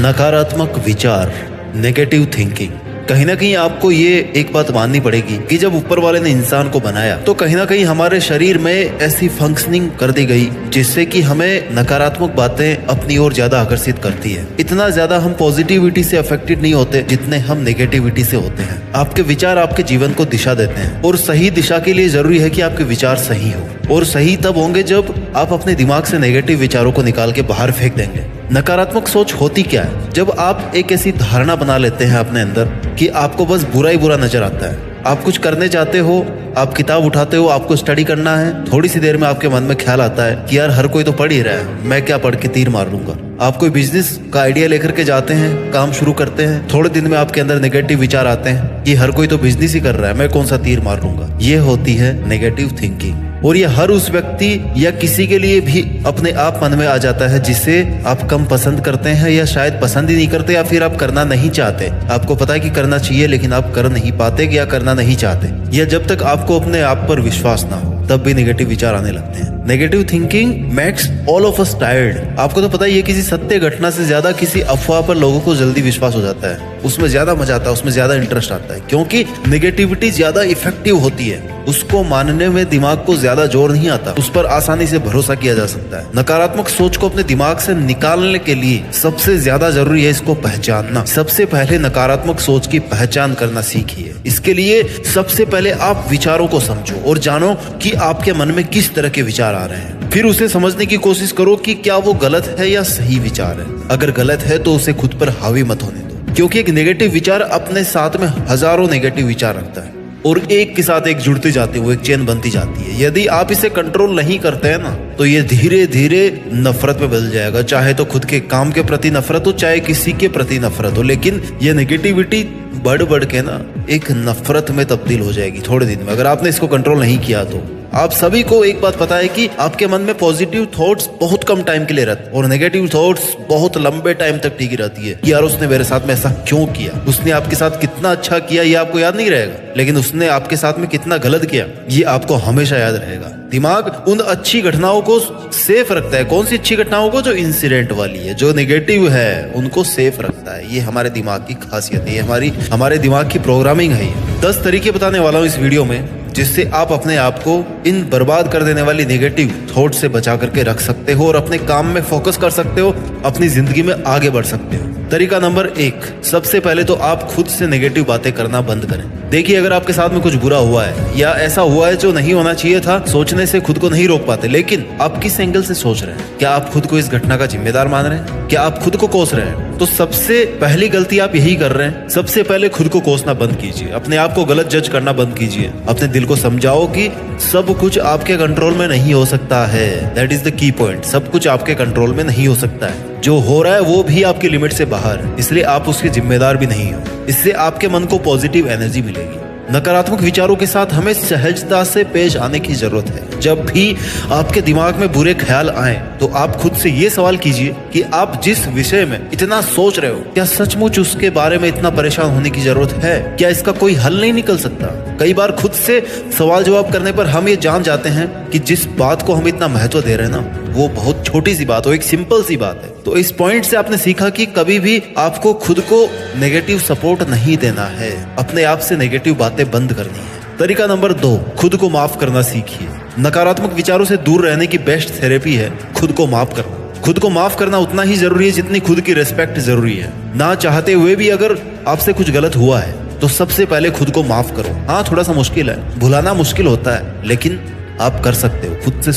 नकारात्मक विचार, negative thinking. कहीं ना कहीं आपको ये एक बात माननी पड़ेगी कि जब ऊपर वाले ने इंसान को बनाया तो कहीं ना कहीं हमारे शरीर में ऐसी फंक्शनिंग कर दी गई जिससे कि हमें नकारात्मक बातें अपनी ओर ज्यादा आकर्षित करती है। इतना ज्यादा हम पॉजिटिविटी से अफेक्टेड नहीं होते जितने हम नेगेटिविटी से होते हैं। आपके विचार आपके जीवन को दिशा देते हैं और सही दिशा के लिए जरूरी है कि आपके विचार सही हो, और सही तब होंगे जब आप अपने दिमाग से नेगेटिव विचारों को निकाल के बाहर फेंक देंगे। नकारात्मक सोच होती क्या है? जब आप एक ऐसी धारणा बना लेते हैं अपने अंदर कि आपको बस बुरा ही बुरा नजर आता है। आप कुछ करने चाहते हो, आप किताब उठाते हो, आपको स्टडी करना है, थोड़ी सी देर में आपके मन में ख्याल आता है कि यार हर कोई तो पढ़ ही रहा है, मैं क्या पढ़ के तीर मार लूंगा। आप कोई बिजनेस का आइडिया लेकर के जाते हैं, काम शुरू करते हैं, थोड़े दिन में आपके अंदर नेगेटिव विचार आते हैं कि हर कोई तो बिजनेस ही कर रहा है, मैं कौन सा तीर मार लूंगा। ये होती है नेगेटिव थिंकिंग, और ये हर उस व्यक्ति या किसी के लिए भी अपने आप मन में आ जाता है जिसे आप कम पसंद करते हैं, या शायद पसंद ही नहीं करते, या फिर आप करना नहीं चाहते। आपको पता है कि करना चाहिए लेकिन आप कर नहीं पाते या करना नहीं चाहते, या जब तक आपको अपने आप पर विश्वास ना हो तब भी नेगेटिव विचार आने लगते हैं। Negative thinking makes all of us tired. आपको तो पता ही है किसी सत्य घटना से ज्यादा किसी अफवाह पर लोगों को जल्दी विश्वास हो जाता है, उसमें ज्यादा मजा आता है, उसमें ज्यादा इंटरेस्ट आता है, क्योंकि नेगेटिविटी ज्यादा इफेक्टिव होती है। उसको मानने में दिमाग को ज्यादा जोर नहीं आता, उस पर आसानी से भरोसा किया जा सकता है। नकारात्मक सोच को अपने दिमाग से निकालने के लिए सबसे ज्यादा जरूरी है इसको पहचानना। सबसे पहले नकारात्मक सोच की पहचान करना सीखिए। इसके लिए सबसे पहले आप विचारों को समझो और जानो कि आपके मन में किस तरह के विचार आ रहे हैं। फिर उसे समझने की कोशिश करो कि क्या वो गलत है या सही विचार है। अगर गलत है तो उसे खुद पर हावी मत होने दो, क्योंकि एक नेगेटिव विचार अपने साथ में हजारों नेगेटिव विचार रखता है और एक के साथ एक जुड़ती जाती है, वो एक चेन बनती जाती है। यदि आप इसे कंट्रोल नहीं करते हैं ना तो ये धीरे धीरे नफरत में बदल जाएगा। चाहे तो खुद के काम के प्रति नफरत हो, चाहे किसी के प्रति नफरत हो, लेकिन ये नेगेटिविटी बढ़ बढ़ के ना एक नफरत में तब्दील हो जाएगी थोड़े दिन में, अगर आपने इसको कंट्रोल नहीं किया तो। आप सभी को एक बात पता है कि आपके मन में पॉजिटिव थॉट्स बहुत कम टाइम के लिए रहते हैं और नेगेटिव थॉट्स बहुत लंबे टाइम तक टिकी रहती है कि यार उसने मेरे साथ में ऐसा क्यों किया, उसने आपके साथ कितना अच्छा किया ये आपको याद नहीं रहेगा, लेकिन उसने आपके साथ में कितना गलत किया ये आपको हमेशा याद रहेगा। दिमाग उन अच्छी घटनाओं को सेफ रखता है। कौन सी अच्छी घटनाओं को? जो इंसिडेंट वाली है, जो नेगेटिव है उनको सेफ रखता है। ये हमारे दिमाग की खासियत है, हमारे दिमाग की प्रोग्रामिंग है। 10 तरीके बताने वाला हूँ इस वीडियो में जिससे आप अपने आप को इन बर्बाद कर देने वाली नेगेटिव थॉट से बचा करके रख सकते हो और अपने काम में फोकस कर सकते हो, अपनी जिंदगी में आगे बढ़ सकते हो। तरीका नंबर 1, सबसे पहले तो आप खुद से नेगेटिव बातें करना बंद करें। देखिए, अगर आपके साथ में कुछ बुरा हुआ है या ऐसा हुआ है जो नहीं होना चाहिए था, सोचने से खुद को नहीं रोक पाते, लेकिन आप किस एंगल से सोच रहे हैं? क्या आप खुद को इस घटना का जिम्मेदार मान रहे हैं? क्या आप खुद को कोस रहे हैं? तो सबसे पहली गलती आप यही कर रहे हैं। सबसे पहले खुद को कोसना बंद कीजिए, अपने आप को गलत जज करना बंद कीजिए। अपने दिल को समझाओ कि सब कुछ आपके कंट्रोल में नहीं हो सकता है। दैट इज द की पॉइंट। सब कुछ आपके कंट्रोल में नहीं हो सकता है, जो हो रहा है वो भी आपकी लिमिट से बाहर है, इसलिए आप उसके जिम्मेदार भी नहीं हो। इससे आपके मन को पॉजिटिव एनर्जी मिलेगी। नकारात्मक विचारों के साथ हमें सहजता से पेश आने की जरूरत है। जब भी आपके दिमाग में बुरे ख्याल आए तो आप खुद से ये सवाल कीजिए कि आप जिस विषय में इतना सोच रहे हो, क्या सचमुच उसके बारे में इतना परेशान होने की जरूरत है? क्या इसका कोई हल नहीं निकल सकता? कई बार खुद से सवाल जवाब करने पर हम ये जान जाते हैं कि जिस बात को हम इतना महत्व दे रहे हैं ना, वो बहुत छोटी सी बात हो, एक सिंपल सी बात है। तो इस पॉइंट से आपने सीखा कि कभी भी आपको खुद को नेगेटिव सपोर्ट नहीं देना है, अपने आप से नेगेटिव बातें बंद करनी है। तरीका नंबर 2, खुद को माफ करना सीखिए। नकारात्मक विचारों से दूर रहने की बेस्ट थेरेपी है खुद को माफ करना। खुद को माफ करना उतना ही जरूरी है जितनी खुद की रिस्पेक्ट जरूरी है। ना चाहते हुए भी अगर आपसे कुछ गलत हुआ है तो सबसे पहले खुद को माफ करो। हाँ, थोड़ा सा मुश्किल है, भुलाना मुश्किल होता है, लेकिन आप कर सकते हो। खुद से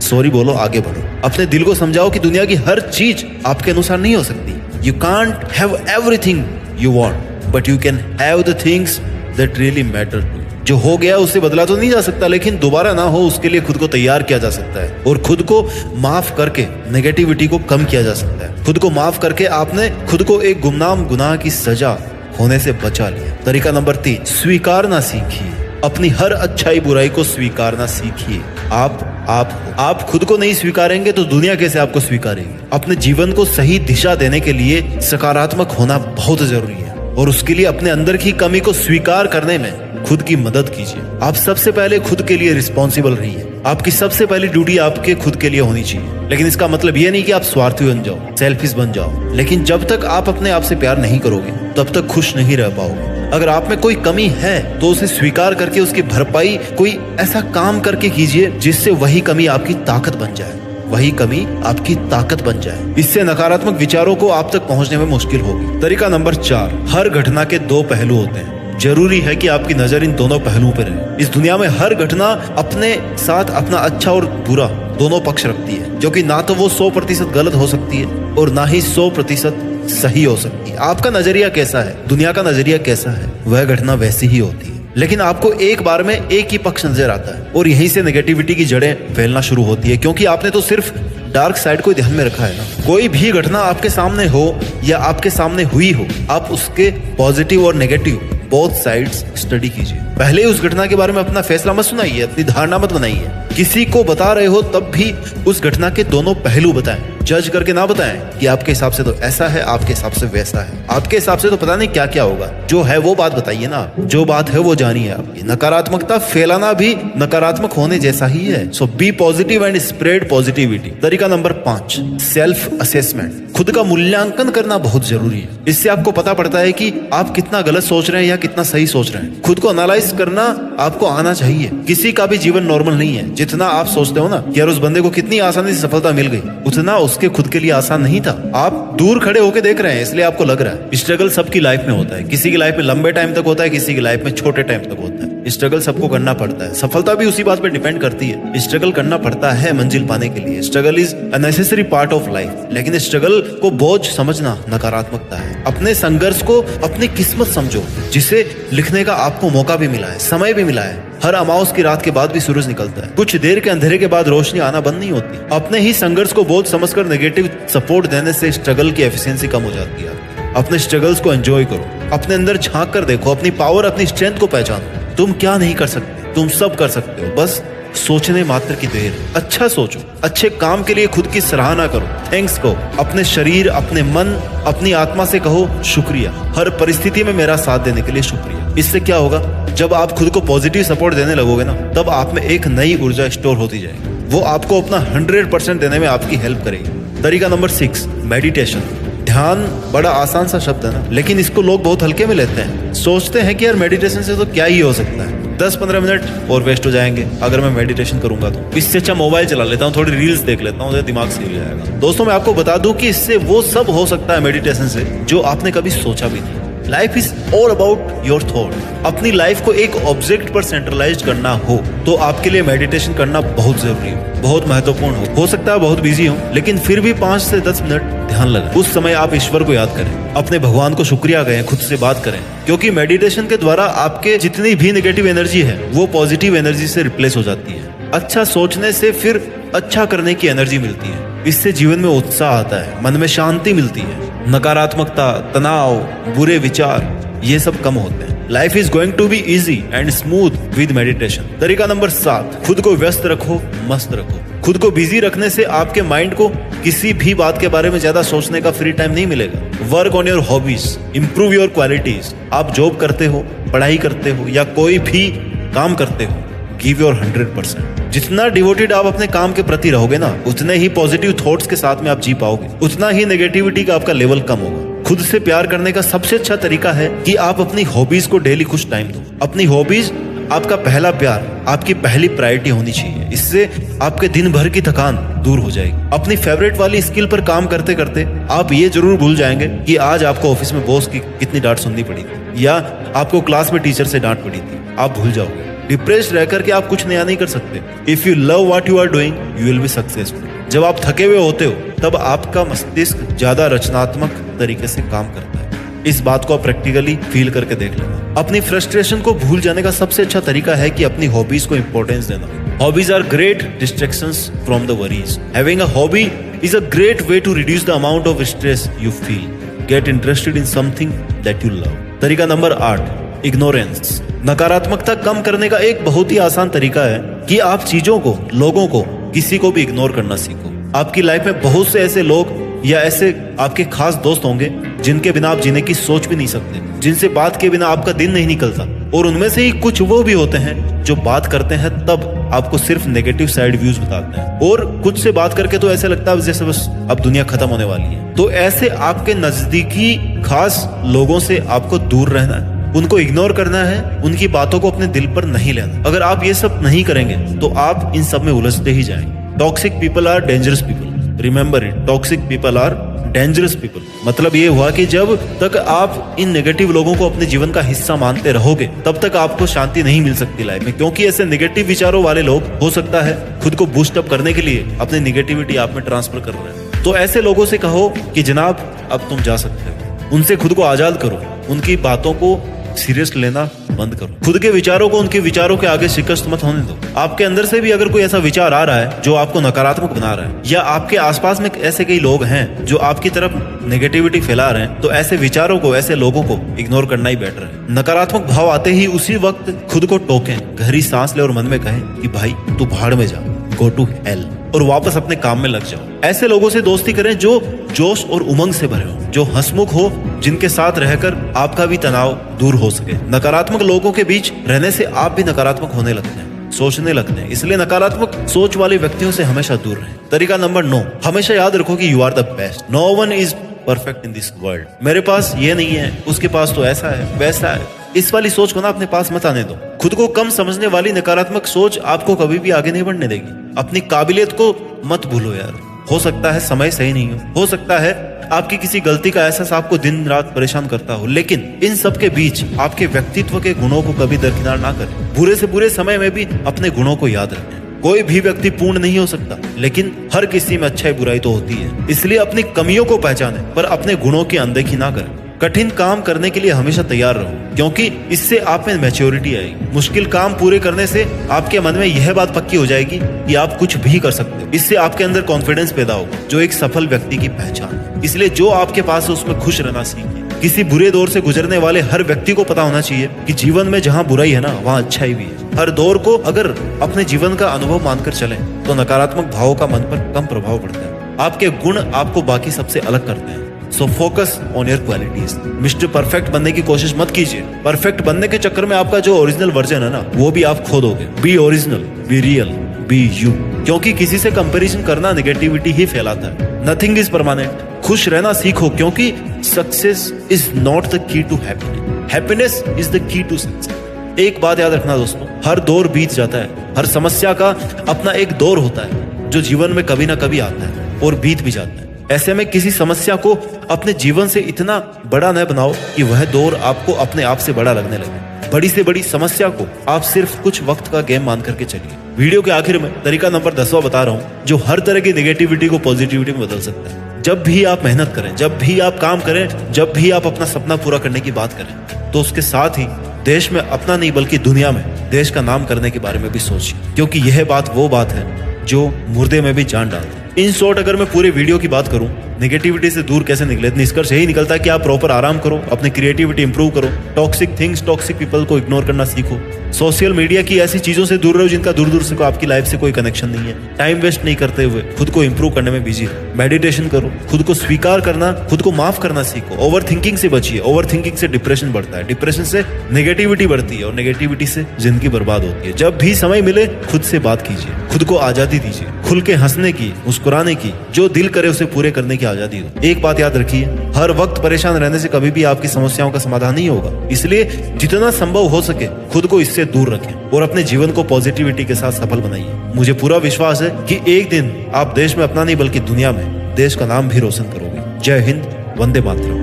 सॉरी बोलो, आगे बढ़ो। अपने दिल को समझाओ कि दुनिया की हर चीज आपके अनुसार नहीं हो सकती। You can't have everything you want, but you can have the things that really matter to. जो हो गया उसे बदला तो नहीं जा सकता, लेकिन दोबारा ना हो उसके लिए खुद को तैयार किया जा सकता है, और खुद को माफ करके नेगेटिविटी को कम किया जा सकता है। खुद को माफ करके आपने खुद को एक गुमनाम गुनाह की सजा होने से बचा लिया। तरीका नंबर 3, स्वीकारना सीखिए। अपनी हर अच्छाई बुराई को स्वीकारना सीखिए। आप खुद को नहीं स्वीकारेंगे तो दुनिया कैसे आपको स्वीकारेगी? अपने जीवन को सही दिशा देने के लिए सकारात्मक होना बहुत जरूरी है। और उसके लिए अपने अंदर की कमी को स्वीकार करने में खुद की मदद कीजिए। आप सबसे पहले खुद के लिए रिस्पॉन्सिबल रहिए। आपकी सबसे पहली ड्यूटी आपके खुद के लिए होनी चाहिए। लेकिन इसका मतलब ये नहीं कि आप स्वार्थी बन जाओ, सेल्फिश बन जाओ। लेकिन जब तक आप अपने आप से प्यार नहीं करोगे तब तक खुश नहीं रह पाओगे। अगर आप में कोई कमी है तो उसे स्वीकार करके उसकी भरपाई कोई ऐसा काम करके कीजिए जिससे वही कमी आपकी ताकत बन जाए, वही कमी आपकी ताकत बन जाए। इससे नकारात्मक विचारों को आप तक पहुंचने में मुश्किल होगी। तरीका नंबर 4, हर घटना के 2 पहलू होते हैं। जरूरी है कि आपकी नजर इन दोनों पहलुओं पर रहे। इस दुनिया में हर घटना अपने साथ अपना अच्छा और बुरा दोनों पक्ष रखती है, जो कि ना तो वो 100% गलत हो सकती है और ना ही 100% सही हो सकती है। आपका नजरिया कैसा है, दुनिया का नजरिया कैसा है, वह घटना वैसी ही होती है। लेकिन आपको एक बार में एक ही पक्ष नजर आता है और यहीं से नेगेटिविटी की जड़ें फैलना शुरू होती है, क्योंकि आपने तो सिर्फ डार्क साइड को ध्यान में रखा है ना। कोई भी घटना आपके सामने हो या आपके सामने हुई हो, आप उसके पॉजिटिव और नेगेटिव बोथ साइड्स स्टडी कीजिए। पहले उस घटना के बारे में अपना फैसला मत सुनाइए, अपनी धारणा मत बनाइए। किसी को बता रहे हो तब भी उस घटना के दोनों पहलू बताएं। जज करके ना बताएं कि आपके हिसाब से तो ऐसा है, आपके हिसाब से वैसा है, आपके हिसाब से तो पता नहीं क्या क्या होगा। जो है वो बात बताइए ना, जो बात है वो जानिए। आपकी नकारात्मकता फैलाना भी नकारात्मक होने जैसा ही है। So be positive and spread positivity. तरीका नंबर 5, सेल्फ असेसमेंट। खुद का मूल्यांकन करना बहुत जरूरी है। इससे आपको पता पड़ता है कि आप कितना गलत सोच रहे हैं या कितना सही सोच रहे हैं। खुद को एनालाइज करना आपको आना चाहिए। किसी का भी जीवन नॉर्मल नहीं है। जितना आप सोचते हो ना कि यार उस बंदे को कितनी आसानी से सफलता मिल गई, उतना उसके खुद के लिए आसान नहीं था। आप दूर खड़े होकर देख रहे हैं इसलिए आपको लग रहा है। स्ट्रगल सबकी लाइफ में होता है। किसी की लाइफ में लंबे टाइम तक होता है, किसी की लाइफ में छोटे टाइम तक होता है। स्ट्रगल सबको करना पड़ता है। सफलता भी उसी बात पर डिपेंड करती है। स्ट्रगल करना पड़ता है मंजिल पाने के लिए। Struggle is a necessary part of life. लेकिन स्ट्रगल को बोझ समझना नकारात्मकता है। अपने संघर्ष को अपनी किस्मत समझो, जिसे लिखने का आपको मौका भी मिला है, समय भी मिला है। हर अमावस की रात के बाद भी सूरज निकलता है। कुछ देर के अंधेरे के बाद रोशनी आना बंद नहीं होती। अपने ही संघर्ष को बोझ समझकर नेगेटिव सपोर्ट देने से स्ट्रगल की एफिशिएंसी कम हो जाती है। अपने स्ट्रगल्स को एंजॉय करो। अपने अंदर झांक कर देखो। अपनी पावर, अपनी स्ट्रेंथ को पहचानो। तुम क्या नहीं कर सकते, तुम सब कर सकते हो। बस सोचने मात्र की देर। अच्छा सोचो, अच्छे काम के लिए खुद की सराहना करो, थैंक्स कहो। अपने शरीर, अपने मन, अपनी आत्मा से कहो शुक्रिया। हर परिस्थिति में मेरा साथ देने के लिए शुक्रिया। इससे क्या होगा, जब आप खुद को पॉजिटिव सपोर्ट देने लगोगे ना, तब आप में एक नई ऊर्जा स्टोर होती जाएगी। वो आपको अपना 100% देने में आपकी हेल्प करेगी। तरीका नंबर 6, मेडिटेशन। ध्यान बड़ा आसान सा शब्द है ना, लेकिन इसको लोग बहुत हल्के में लेते हैं। सोचते हैं कि यार मेडिटेशन से तो क्या ही हो सकता है, 10-15 मिनट और वेस्ट हो जाएंगे अगर मैं मेडिटेशन करूंगा तो। इससे अच्छा मोबाइल चला लेता हूँ, थोड़ी रील्स देख लेता हूँ, दिमाग सही हो जाएगा। दोस्तों, मैं आपको बता दूं कि इससे वो सब हो सकता है मेडिटेशन से जो आपने कभी सोचा भी नहीं। Life is all about your thought. अपनी लाइफ को एक ऑब्जेक्ट पर सेंट्रलाइज करना हो तो आपके लिए मेडिटेशन करना बहुत जरूरी है, बहुत महत्वपूर्ण हो सकता है बहुत बिजी हो, लेकिन फिर भी 5 से 10 मिनट ध्यान लगाएं। उस समय आप ईश्वर को याद करें, अपने भगवान को शुक्रिया कहें, खुद से बात करें, क्योंकि मेडिटेशन के द्वारा आपके जितनी भी नेगेटिव एनर्जी है वो पॉजिटिव एनर्जी से रिप्लेस हो जाती है। अच्छा सोचने से फिर अच्छा करने की एनर्जी मिलती है। इससे जीवन में उत्साह आता है, मन में शांति मिलती है। नकारात्मकता, तनाव, बुरे विचार, ये सब कम होते हैं। Life is going to be easy and smooth with meditation. तरीका नंबर 7, खुद को व्यस्त रखो, मस्त रखो। खुद को बिजी रखने से आपके माइंड को किसी भी बात के बारे में ज्यादा सोचने का फ्री टाइम नहीं मिलेगा। Work on your hobbies, improve your qualities. आप जॉब करते हो, पढ़ाई करते हो या कोई भी काम करते हो, गिव योर 100%। जितना डिवोटेड आप अपने काम के प्रति रहोगे ना, उतने ही पॉजिटिव थॉट्स के साथ में आप जी पाओगे, उतना ही नेगेटिविटी का आपका लेवल कम होगा। खुद से प्यार करने का सबसे अच्छा तरीका है कि आप अपनी हॉबीज को डेली कुछ टाइम दो। अपनी हॉबीज आपका पहला प्यार, आपकी पहली प्रायोरिटी होनी चाहिए। इससे आपके दिन भर की थकान दूर हो जाएगी। अपनी फेवरेट वाली स्किल पर काम करते करते आप ये जरूर भूल जाएंगे कि आज आपको ऑफिस में बॉस की कितनी डांट सुननी पड़ी थी या आपको क्लास में टीचर से डांट पड़ी थी। आप भूल जाओगे। डिप्रेस्ड रहकर के आप कुछ नया नहीं कर सकते। If you love what you are doing, you will be successful. जब आप थके हुए होते हो तब आपका मस्तिष्क ज्यादा रचनात्मक तरीके से काम करता है। इस बात को आप प्रैक्टिकली फील करके देख लेना। अपनी फ्रस्ट्रेशन को भूल जाने का सबसे अच्छा तरीका है कि अपनी हॉबीज को इंपॉर्टेंस देना। Hobbies are great distractions from the worries. Having a hobby is a great way to reduce the amount of stress you feel. Get interested in something that you love. तरीका number 8, ignorance. नकारात्मकता कम करने का एक बहुत ही आसान तरीका है कि आप चीजों को, लोगों को, किसी को भी इग्नोर करना सीखो। आपकी लाइफ में बहुत से ऐसे लोग या ऐसे आपके खास दोस्त होंगे जिनके बिना आप जीने की सोच भी नहीं सकते, जिनसे बात के बिना आपका दिन नहीं निकलता। और उनमें से ही कुछ वो भी होते हैं जो बात करते हैं तब आपको सिर्फ नेगेटिव साइड व्यूज बताते हैं, और कुछ से बात करके तो ऐसे लगता है जैसे बस अब दुनिया खत्म होने वाली है। तो ऐसे आपके नजदीकी खास लोगों से आपको दूर रहना है, उनको इग्नोर करना है, उनकी बातों को अपने दिल पर नहीं लेना। अगर आप ये सब नहीं करेंगे तो आप इन सब में उलझते ही जाएंगे। Toxic people are dangerous people, remember it, toxic people are dangerous people. मतलब ये हुआ कि जब तक आप इन नेगेटिव लोगों को अपने जीवन का हिस्सा मानते रहोगे तब तक आपको शांति नहीं मिल सकती लाइफ में, क्योंकि ऐसे नेगेटिव विचारों वाले लोग हो सकता है खुद को बूस्ट अप करने के लिए अपनी नेगेटिविटी आप में ट्रांसफर कर रहे हैं। तो ऐसे लोगों से कहो कि जनाब अब तुम जा सकते हो, उनसे खुद को आजाद करो, उनकी बातों को सीरियस लेना बंद करो, खुद के विचारों को उनके विचारों के आगे शिकस्त मत होने दो। आपके अंदर से भी अगर कोई ऐसा विचार आ रहा है जो आपको नकारात्मक बना रहा है, या आपके आसपास में ऐसे कई लोग हैं जो आपकी तरफ नेगेटिविटी फैला रहे हैं, तो ऐसे विचारों को, ऐसे लोगों को इग्नोर करना ही बेटर है। नकारात्मक भाव आते ही उसी वक्त खुद को टोकें, गहरी सांस ले और मन में कहें कि भाई तू भाड़ में जा, गो टू हेल, और वापस अपने काम में लग जाओ। ऐसे लोगों से दोस्ती करें जो जोश और उमंग से भरे हो, जो हंसमुख हो, जिनके साथ रहकर आपका भी तनाव दूर हो सके। नकारात्मक लोगों के बीच रहने से आप भी नकारात्मक होने लगते हैं, सोचने लगते हैं, इसलिए नकारात्मक सोच वाले व्यक्तियों से हमेशा दूर रहें। तरीका नंबर 9, हमेशा याद रखो कि you are the best, no one is perfect in this world. मेरे पास ये नहीं है, उसके पास तो ऐसा है, वैसा है, इस वाली सोच को ना अपने पास मत आने दो। खुद को कम समझने वाली नकारात्मक सोच आपको कभी भी आगे नहीं बढ़ने देगी। अपनी काबिलियत को मत भूलो यार, हो सकता है समय सही नहीं हो सकता है आपकी किसी गलती का एहसास आपको दिन रात परेशान करता हो, लेकिन इन सब के बीच आपके व्यक्तित्व के गुणों को कभी दरकिनार ना करें। बुरे से बुरे समय में भी अपने गुणों को याद रखें। कोई भी व्यक्ति पूर्ण नहीं हो सकता, लेकिन हर किसी में अच्छाई बुराई तो होती है, इसलिए अपनी कमियों को पहचानें पर अपने गुणों की अनदेखी ना करें। कठिन काम करने के लिए हमेशा तैयार रहो, क्योंकि इससे आप में मैच्योरिटी आएगी। मुश्किल काम पूरे करने से आपके मन में यह बात पक्की हो जाएगी कि आप कुछ भी कर सकते हो। इससे आपके अंदर कॉन्फिडेंस पैदा होगा, जो एक सफल व्यक्ति की पहचान है। इसलिए जो आपके पास है उसमें खुश रहना सीखिए। किसी बुरे दौर से गुजरने वाले हर व्यक्ति को पता होना चाहिए कि जीवन में जहाँ बुराई है ना, वहाँ अच्छाई भी है। हर दौर को अगर अपने जीवन का अनुभव मानकर चलें तो नकारात्मक भावों का मन पर कम प्रभाव पड़ता है। आपके गुण आपको बाकी सबसे अलग करते हैं। So focus on your qualities. Mister perfect बनने की कोशिश मत कीजिए। परफेक्ट बनने के चक्कर में आपका जो ओरिजिनल वर्जन है ना, वो भी आप खो दोगे। Be original, be real, be you. क्योंकि किसी से कंपैरिजन करना नेगेटिविटी ही फैलाता है। Nothing is permanent. खुश रहना सीखो, क्योंकि success is not the key to happiness, happiness is the key to success. एक बात याद रखना दोस्तों, हर दौर बीत जाता है। हर समस्या का अपना एक दौर होता है जो जीवन में कभी ना कभी आता है और बीत भी जाता है। ऐसे में किसी समस्या को अपने जीवन से इतना बड़ा न बनाओ कि वह दौर आपको अपने आप से बड़ा लगने लगे। बड़ी से बड़ी समस्या को आप सिर्फ कुछ वक्त का गेम मान करके चलिए। वीडियो के आखिर में तरीका नंबर 10वां बता रहा हूँ, जो हर तरह की नेगेटिविटी को पॉजिटिविटी में बदल सकता है। जब भी आप मेहनत करें, जब भी आप काम करें, जब भी आप अपना सपना पूरा करने की बात करें, तो उसके साथ ही देश में अपना नहीं बल्कि दुनिया में देश का नाम करने के बारे में भी सोचिए, क्योंकि यह बात वो बात है जो मुर्दे में भी जान डालती है। इन शॉर्ट अगर मैं पूरे वीडियो की बात करूं, नेगेटिविटी से दूर कैसे निकले, निष्कर्ष यही निकलता है कि आप प्रॉपर आराम करो, अपनी क्रिएटिविटी इंप्रूव करो, टॉक्सिक थिंग्स, टॉक्सिक पीपल को इग्नोर करना सीखो, सोशल मीडिया की ऐसी चीजों से दूर रहो जिनका दूर दूर से आपकी लाइफ से कोई कनेक्शन नहीं है। टाइम वेस्ट नहीं करते हुए खुद को इंप्रूव करने में बिजी रहो। मेडिटेशन करो, खुद को स्वीकार करना, खुद को माफ करना सीखो। ओवर थिंकिंग से बचिए। ओवर थिंकिंग से डिप्रेशन बढ़ता है, डिप्रेशन से नेगेटिविटी बढ़ती है और नेगेटिविटी से जिंदगी बर्बाद होती है। जब भी समय मिले खुद से बात कीजिए, खुद को आजादी दीजिए, खुल के हंसने की, मुस्कुराने की, जो दिल करे उसे पूरे करने की आजादी दो। एक बात याद रखिए, हर वक्त परेशान रहने से कभी भी आपकी समस्याओं का समाधान नहीं होगा, इसलिए जितना संभव हो सके खुद को इससे दूर रखें और अपने जीवन को पॉजिटिविटी के साथ सफल बनाइए। मुझे पूरा विश्वास है कि एक दिन आप देश में अपना नहीं बल्कि दुनिया में देश का नाम भी रोशन करोगे। जय हिंद, वंदे मातरम।